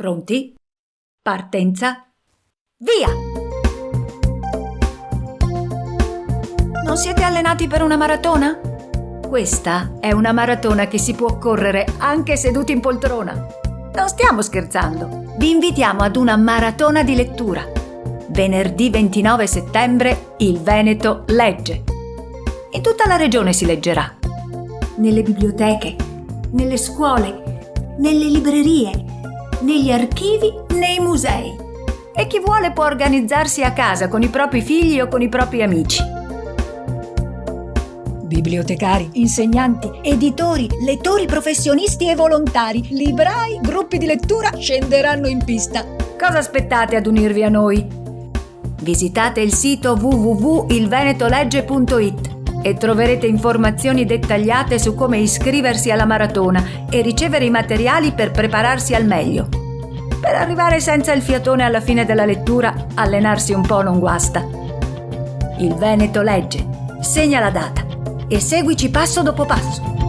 Pronti? Partenza. Via! Non siete allenati per una maratona? Questa è una maratona che si può correre anche seduti in poltrona. Non stiamo scherzando. Vi invitiamo ad una maratona di lettura. Venerdì 29 settembre il Veneto legge. In tutta la regione si leggerà. Nelle biblioteche, nelle scuole, nelle librerie, negli archivi, nei musei. E chi vuole può organizzarsi a casa con i propri figli o con i propri amici. Bibliotecari, insegnanti, editori, lettori professionisti e volontari, librai, gruppi di lettura scenderanno in pista. Cosa aspettate ad unirvi a noi? Visitate il sito www.ilvenetolegge.it e troverete informazioni dettagliate su come iscriversi alla maratona e ricevere i materiali per prepararsi al meglio. Per arrivare senza il fiatone alla fine della lettura, allenarsi un po' non guasta. Il Veneto legge. Segna la data e seguici passo dopo passo.